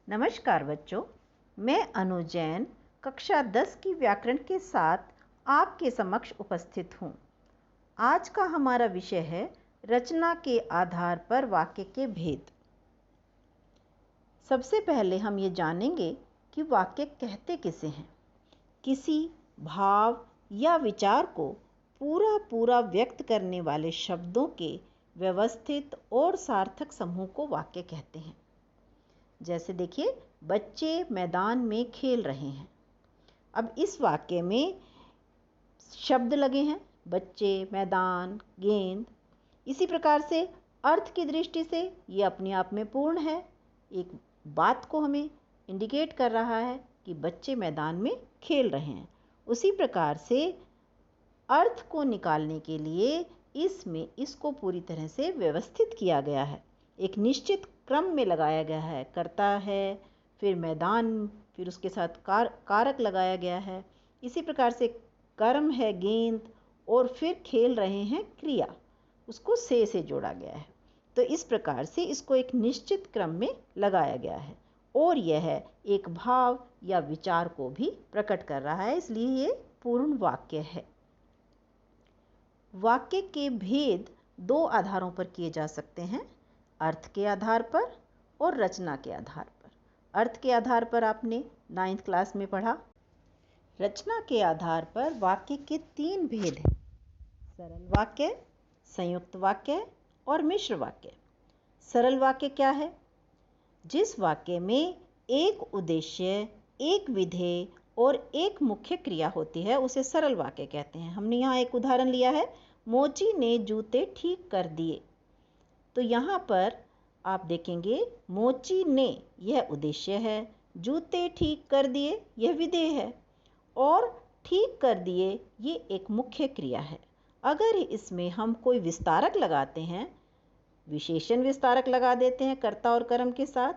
नमस्कार बच्चों, मैं अनु जैन कक्षा 10 की व्याकरण के साथ आपके समक्ष उपस्थित हूँ। आज का हमारा विषय है रचना के आधार पर वाक्य के भेद। सबसे पहले हम ये जानेंगे कि वाक्य कहते किसे हैं। किसी भाव या विचार को पूरा व्यक्त करने वाले शब्दों के व्यवस्थित और सार्थक समूह को वाक्य कहते हैं। जैसे देखिए, बच्चे मैदान में खेल रहे हैं। अब इस वाक्य में शब्द लगे हैं, बच्चे, मैदान, गेंद। इसी प्रकार से अर्थ की दृष्टि से ये अपने आप में पूर्ण है। एक बात को हमें इंडिकेट कर रहा है कि बच्चे मैदान में खेल रहे हैं। उसी प्रकार से अर्थ को निकालने के लिए इसमें इसको पूरी तरह से व्यवस्थित किया गया है, एक निश्चित क्रम में लगाया गया है। कर्ता है, फिर मैदान, फिर उसके साथ कारक लगाया गया है। इसी प्रकार से कर्म है गेंद, और फिर खेल रहे हैं क्रिया, उसको से जोड़ा गया है। तो इस प्रकार से इसको एक निश्चित क्रम में लगाया गया है और यह एक भाव या विचार को भी प्रकट कर रहा है, इसलिए ये पूर्ण वाक्य है। वाक्य के भेद दो आधारों पर किए जा सकते हैं, अर्थ के आधार पर और रचना के आधार पर। अर्थ के आधार पर आपने 9th क्लास में पढ़ा। रचना के आधार पर वाक्य के 3 भेद हैं: सरल वाक्य, संयुक्त वाक्य और मिश्र वाक्य। सरल वाक्य क्या है? जिस वाक्य में एक उद्देश्य, एक विधेय और एक मुख्य क्रिया होती है उसे सरल वाक्य कहते हैं। हमने यहाँ एक उदाहरण लिया है, मोची ने जूते ठीक कर दिए। तो यहाँ पर आप देखेंगे, मोची ने यह उद्देश्य है, जूते ठीक कर दिए यह विधेय है, और ठीक कर दिए ये एक मुख्य क्रिया है। अगर इसमें हम कोई विस्तारक लगाते हैं, विशेषण विस्तारक लगा देते हैं, कर्ता और कर्म के साथ,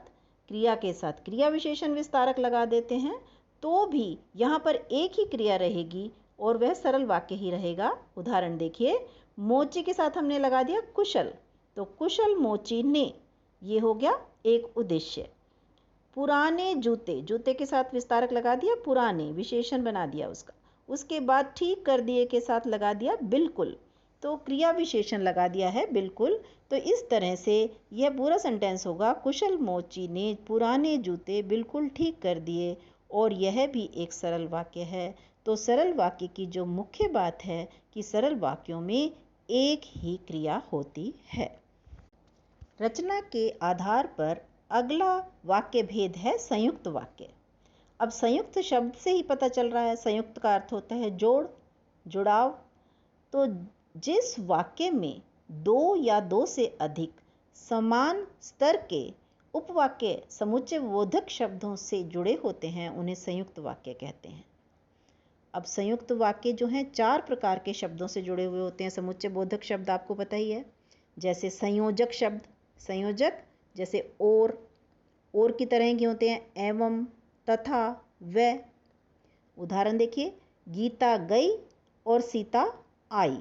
क्रिया के साथ क्रिया विशेषण विस्तारक लगा देते हैं, तो भी यहाँ पर एक ही क्रिया रहेगी और वह सरल वाक्य ही रहेगा। उदाहरण देखिए, मोची के साथ हमने लगा दिया कुशल, तो कुशल मोची ने, ये हो गया एक उद्देश्य। पुराने जूते, जूते के साथ विस्तारक लगा दिया, पुराने विशेषण बना दिया उसका। उसके बाद ठीक कर दिए के साथ लगा दिया बिल्कुल, तो क्रिया विशेषण लगा दिया है बिल्कुल। तो इस तरह से यह पूरा सेंटेंस होगा, कुशल मोची ने पुराने जूते बिल्कुल ठीक कर दिए, और यह भी एक सरल वाक्य है। तो सरल वाक्य की जो मुख्य बात है कि सरल वाक्यों में एक ही क्रिया होती है। रचना के आधार पर अगला वाक्य भेद है संयुक्त वाक्य। अब संयुक्त शब्द से ही पता चल रहा है, संयुक्त का अर्थ होता है जोड़, जुड़ाव। तो जिस वाक्य में दो या दो से अधिक समान स्तर के उपवाक्य समुच्चय बोधक शब्दों से जुड़े होते हैं उन्हें संयुक्त वाक्य कहते हैं। अब संयुक्त वाक्य जो हैं 4 प्रकार के शब्दों से जुड़े हुए होते हैं। समुच्चय बोधक शब्द आपको पता ही है, जैसे संयोजक शब्द, संयोजक जैसे और की तरह के होते हैं, एवं, तथा, व। उदाहरण देखिए, गीता गई और सीता आई।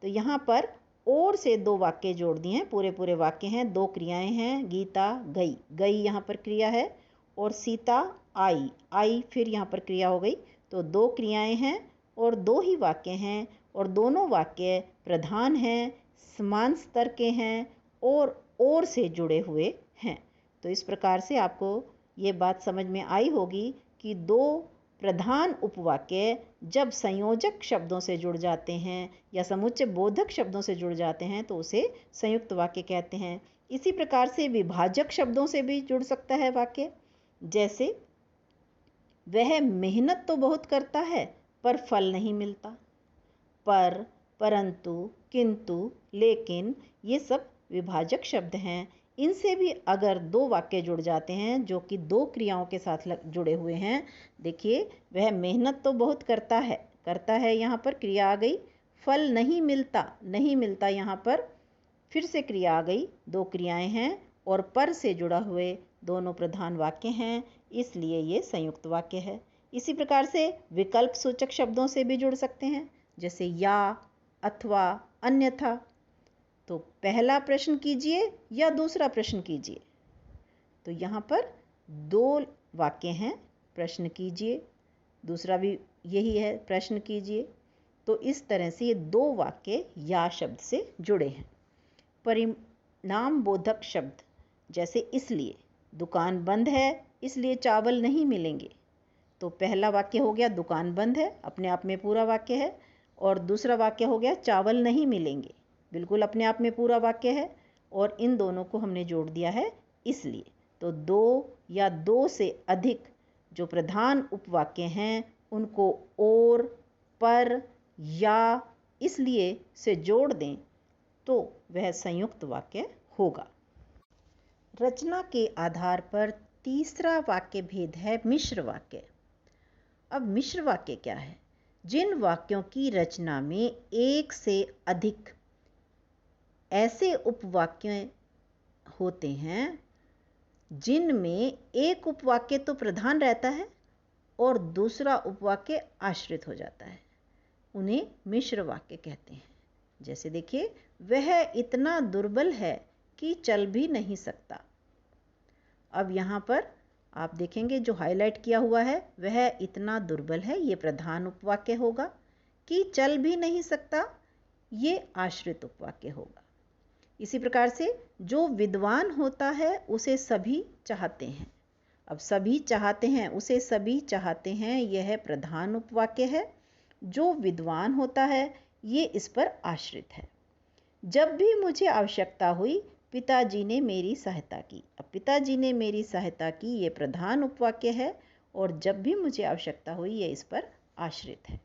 तो यहाँ पर और से 2 वाक्य जोड़ दिए हैं, पूरे वाक्य हैं, 2 क्रियाएं हैं। गीता गई, गई यहाँ पर क्रिया है, और सीता आई फिर यहाँ पर क्रिया हो गई। तो 2 क्रियाएं हैं और 2 ही वाक्य हैं, और दोनों वाक्य प्रधान हैं, समान स्तर के हैं और से जुड़े हुए हैं। तो इस प्रकार से आपको ये बात समझ में आई होगी कि 2 प्रधान उपवाक्य जब संयोजक शब्दों से जुड़ जाते हैं या समुच्चय बोधक शब्दों से जुड़ जाते हैं तो उसे संयुक्त वाक्य कहते हैं। इसी प्रकार से विभाजक शब्दों से भी जुड़ सकता है वाक्य, जैसे वह मेहनत तो बहुत करता है पर फल नहीं मिलता। पर, परंतु, किंतु, लेकिन, ये सब विभाजक शब्द हैं। इनसे भी अगर 2 वाक्य जुड़ जाते हैं जो कि 2 क्रियाओं के साथ जुड़े हुए हैं, देखिए, वह मेहनत तो बहुत करता है यहाँ पर क्रिया आ गई। फल नहीं मिलता यहाँ पर फिर से क्रिया आ गई। 2 क्रियाएं हैं और पर से जुड़ा हुए दोनों प्रधान वाक्य हैं, इसलिए ये संयुक्त वाक्य है। इसी प्रकार से विकल्प सूचक शब्दों से भी जुड़ सकते हैं, जैसे या, अथवा, अन्यथा। तो पहला प्रश्न कीजिए या दूसरा प्रश्न कीजिए। तो यहाँ पर दो वाक्य हैं, प्रश्न कीजिए, दूसरा भी यही है, प्रश्न कीजिए। तो इस तरह से ये दो वाक्य या शब्द से जुड़े हैं। परिणाम बोधक शब्द जैसे इसलिए, दुकान बंद है इसलिए चावल नहीं मिलेंगे। तो पहला वाक्य हो गया दुकान बंद है, अपने आप में पूरा वाक्य है, और दूसरा वाक्य हो गया चावल नहीं मिलेंगे, बिल्कुल अपने आप में पूरा वाक्य है, और इन दोनों को हमने जोड़ दिया है इसलिए। तो दो या दो से अधिक जो प्रधान उपवाक्य हैं उनको और, पर, या, इसलिए से जोड़ दें तो वह संयुक्त वाक्य होगा। रचना के आधार पर तीसरा वाक्य भेद है मिश्र वाक्य। अब मिश्र वाक्य क्या है? जिन वाक्यों की रचना में एक से अधिक ऐसे उपवाक्य होते हैं जिनमें एक उपवाक्य तो प्रधान रहता है और दूसरा उपवाक्य आश्रित हो जाता है, उन्हें मिश्र वाक्य कहते हैं। जैसे देखिए, वह इतना दुर्बल है कि चल भी नहीं सकता। अब यहाँ पर आप देखेंगे जो हाईलाइट किया हुआ है, वह इतना दुर्बल है, ये प्रधान उपवाक्य होगा। कि चल भी नहीं सकता, ये आश्रित उपवाक्य होगा। इसी प्रकार से जो विद्वान होता है उसे सभी चाहते हैं। अब सभी चाहते हैं, उसे सभी चाहते हैं, यह प्रधान उपवाक्य है। जो विद्वान होता है ये इस पर आश्रित है। जब भी मुझे आवश्यकता हुई पिताजी ने मेरी सहायता की। अब पिताजी ने मेरी सहायता की ये प्रधान उपवाक्य है, और जब भी मुझे आवश्यकता हुई ये इस पर आश्रित है।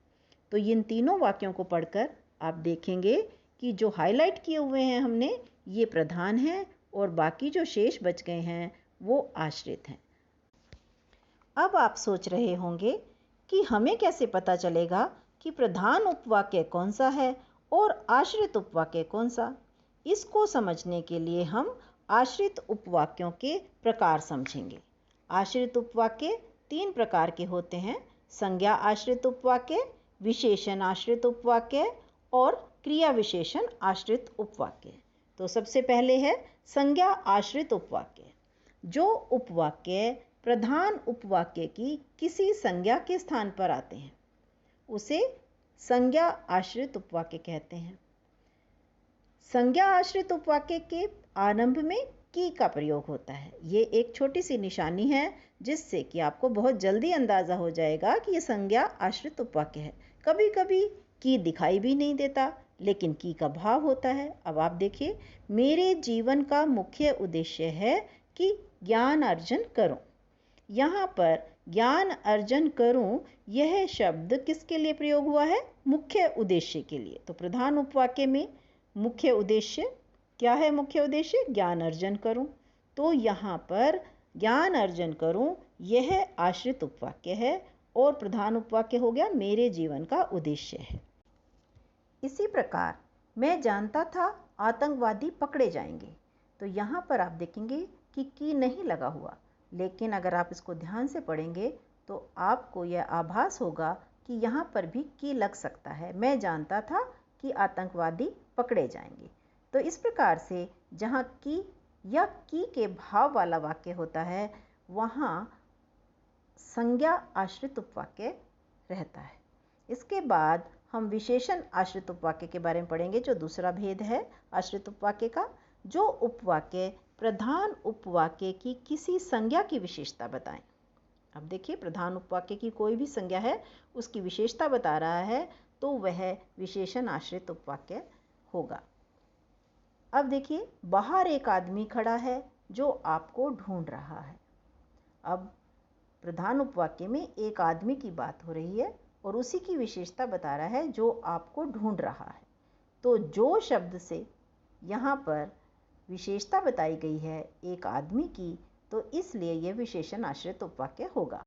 तो इन तीनों वाक्यों को पढ़कर आप देखेंगे कि जो हाईलाइट किए हुए हैं हमने, ये प्रधान हैं और बाकी जो शेष बच गए हैं वो आश्रित हैं। अब आप सोच रहे होंगे कि हमें कैसे पता चलेगा कि प्रधान उपवाक्य कौन सा है और आश्रित उपवाक्य कौन सा? इसको समझने के लिए हम आश्रित उपवाक्यों के प्रकार समझेंगे। आश्रित उपवाक्य 3 प्रकार के होते हैं: संज्ञा आश्रित उपवाक्य, विशेषण आश्रित उपवाक्य और क्रिया विशेषण आश्रित उपवाक्य। तो सबसे पहले है संज्ञा आश्रित उपवाक्य। जो उपवाक्य प्रधान उपवाक्य की किसी संज्ञा के स्थान पर आते हैं उसे संज्ञा आश्रित उपवाक्य कहते हैं। संज्ञा आश्रित उपवाक्य के आरंभ में की का प्रयोग होता है। ये एक छोटी सी निशानी है जिससे कि आपको बहुत जल्दी अंदाजा हो जाएगा कि ये संज्ञा आश्रित उपवाक्य है। कभी कभी की दिखाई भी नहीं देता, लेकिन की का भाव होता है। अब आप देखिए, मेरे जीवन का मुख्य उद्देश्य है कि ज्ञान अर्जन करूं। यहाँ पर ज्ञान अर्जन करूं, यह शब्द किसके लिए प्रयोग हुआ है? मुख्य उद्देश्य के लिए। तो प्रधान उपवाक्य में मुख्य उद्देश्य क्या है? मुख्य उद्देश्य ज्ञान अर्जन करूं। तो यहाँ पर ज्ञान अर्जन करूं, यह आश्रित उपवाक्य है और प्रधान उपवाक्य हो गया मेरे जीवन का उद्देश्य है। इसी प्रकार मैं जानता था आतंकवादी पकड़े जाएंगे। तो यहाँ पर आप देखेंगे कि की नहीं लगा हुआ, लेकिन अगर आप इसको ध्यान से पढ़ेंगे तो आपको यह आभास होगा कि यहाँ पर भी की लग सकता है। मैं जानता था कि आतंकवादी पकड़े जाएंगे। तो इस प्रकार से जहाँ की या की के भाव वाला वाक्य होता है वहाँ संज्ञा आश्रित उपवाक्य रहता है। इसके बाद हम विशेषण आश्रित उपवाक्य के बारे में पढ़ेंगे, जो दूसरा भेद है आश्रित उपवाक्य का। जो उपवाक्य प्रधान उपवाक्य की किसी संज्ञा की विशेषता बताएं। अब देखिए, प्रधान उपवाक्य की कोई भी संज्ञा है, उसकी विशेषता बता रहा है, तो वह विशेषण आश्रित उपवाक्य होगा। अब देखिए, बाहर एक आदमी खड़ा है जो आपको ढूंढ रहा है। अब प्रधान उपवाक्य में एक आदमी की बात हो रही है और उसी की विशेषता बता रहा है जो आपको ढूंढ रहा है। तो जो शब्द से यहाँ पर विशेषता बताई गई है एक आदमी की, तो इसलिए यह विशेषण आश्रित उपवाक्य होगा।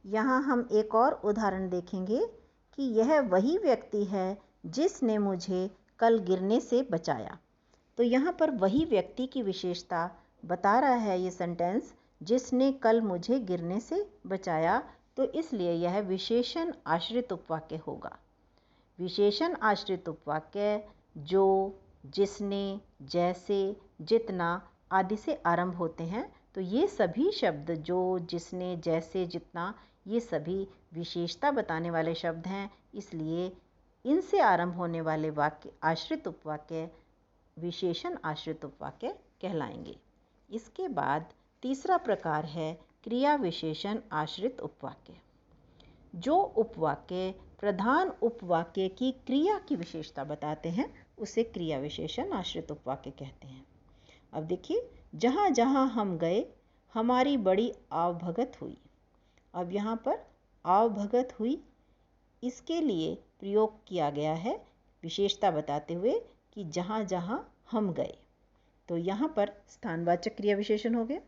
यहाँ हम एक और उदाहरण देखेंगे कि यह वही व्यक्ति है जिसने मुझे कल गिरने से बचाया। तो यहाँ पर वही व्यक्ति की विशेषता बता रहा है ये सेंटेंस, जिसने कल मुझे गिरने से बचाया, तो इसलिए यह विशेषण आश्रित उपवाक्य होगा। विशेषण आश्रित उपवाक्य जो, जिसने, जैसे, जितना आदि से आरंभ होते हैं, तो ये सभी शब्द जो, जिसने, जैसे, जितना, ये सभी विशेषता बताने वाले शब्द हैं, इसलिए इनसे आरंभ होने वाले वाक्य आश्रित उपवाक्य विशेषण आश्रित उपवाक्य कहलाएंगे। इसके बाद तीसरा प्रकार है क्रिया विशेषण आश्रित उपवाक्य। जो उपवाक्य प्रधान उपवाक्य की क्रिया की विशेषता बताते हैं उसे क्रिया विशेषण आश्रित उपवाक्य कहते हैं। अब देखिए, जहाँ जहाँ हम गए हमारी बड़ी आवभगत हुई। अब यहाँ पर आवभगत हुई, इसके लिए प्रयोग किया गया है विशेषता बताते हुए कि जहाँ जहाँ हम गए। तो यहाँ पर स्थानवाचक क्रिया विशेषण हो गया।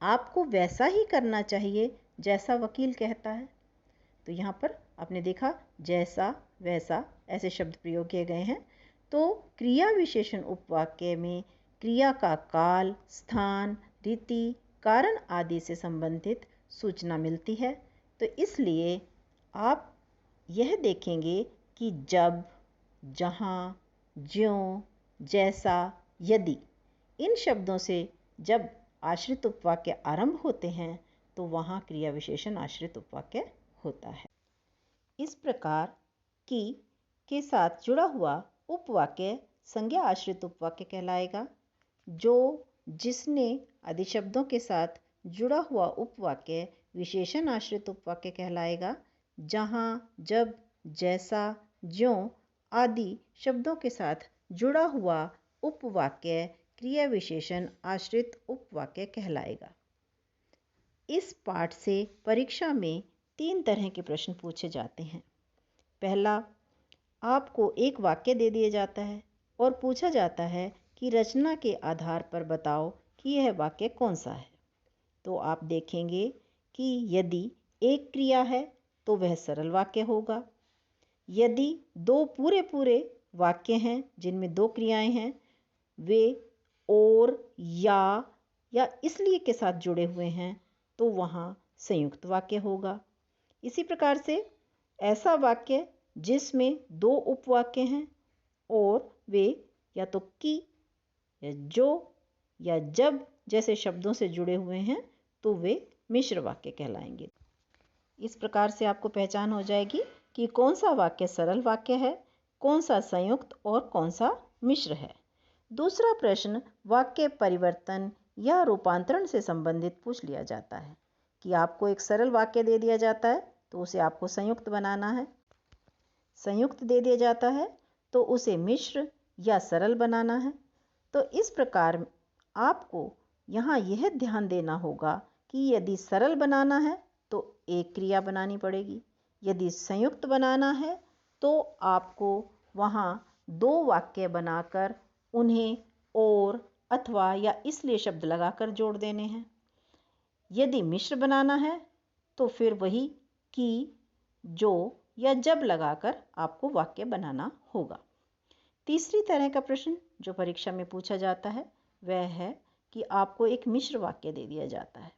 आपको वैसा ही करना चाहिए जैसा वकील कहता है। तो यहाँ पर आपने देखा जैसा, वैसा ऐसे शब्द प्रयोग किए गए हैं। तो क्रिया विशेषण उपवाक्य में क्रिया का काल, स्थान, रीति, कारण आदि से संबंधित सूचना मिलती है। तो इसलिए आप यह देखेंगे कि जब, जहाँ, ज्यों, जैसा, यदि इन शब्दों से जब आश्रित उपवाक्य आरंभ होते हैं तो वहाँ क्रिया विशेषण आश्रित उपवाक्य होता है। इस प्रकार की के साथ जुड़ा हुआ उपवाक्य संज्ञा आश्रित उपवाक्य कहलाएगा। जो, जिसने आदि शब्दों के साथ जुड़ा हुआ उपवाक्य विशेषण आश्रित उपवाक्य कहलाएगा। जहाँ, जब, जैसा, ज्यों आदि शब्दों के साथ जुड़ा हुआ उपवाक्य क्रिया विशेषण आश्रित उपवाक्य कहलाएगा। इस पाठ से परीक्षा में 3 तरह के प्रश्न पूछे जाते हैं। पहला, आपको एक वाक्य दे दिया जाता है और पूछा जाता है कि रचना के आधार पर बताओ कि यह वाक्य कौन सा है। तो आप देखेंगे कि यदि एक क्रिया है तो वह सरल वाक्य होगा। यदि 2 पूरे पूरे वाक्य हैं जिनमें 2 क्रियाएं हैं, वे और, या इसलिए के साथ जुड़े हुए हैं, तो वहाँ संयुक्त वाक्य होगा। इसी प्रकार से ऐसा वाक्य जिसमें 2 उपवाक्य हैं और वे या तो कि, या जो, या जब जैसे शब्दों से जुड़े हुए हैं, तो वे मिश्र वाक्य कहलाएंगे। इस प्रकार से आपको पहचान हो जाएगी कि कौन सा वाक्य सरल वाक्य है, कौन सा संयुक्त और कौन सा मिश्र है। दूसरा प्रश्न वाक्य परिवर्तन या रूपांतरण से संबंधित पूछ लिया जाता है कि आपको एक सरल वाक्य दे दिया जाता है तो उसे आपको संयुक्त बनाना है। संयुक्त दे दिया जाता है तो उसे मिश्र या सरल बनाना है। तो इस प्रकार आपको यहाँ यह ध्यान देना होगा कि यदि सरल बनाना है तो एक क्रिया बनानी पड़ेगी। यदि संयुक्त बनाना है तो आपको वहाँ 2 वाक्य बनाकर उन्हें और, अथवा या इसलिए शब्द लगाकर जोड़ देने हैं। यदि मिश्र बनाना है तो फिर वही कि, जो या जब लगाकर आपको वाक्य बनाना होगा। तीसरी तरह का प्रश्न जो परीक्षा में पूछा जाता है वह है कि आपको एक मिश्र वाक्य दे दिया जाता है।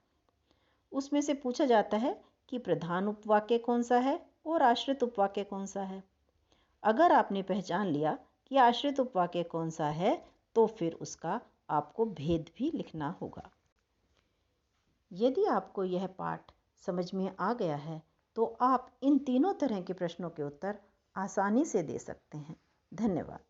उसमें से पूछा जाता है कि प्रधान उपवाक्य कौन सा है और आश्रित उपवाक्य कौन सा है। अगर आपने पहचान लिया कि आश्रित उपवाक्य कौन सा है तो फिर उसका आपको भेद भी लिखना होगा। यदि आपको यह पाठ समझ में आ गया है तो आप इन तीनों तरह के प्रश्नों के उत्तर आसानी से दे सकते हैं। धन्यवाद।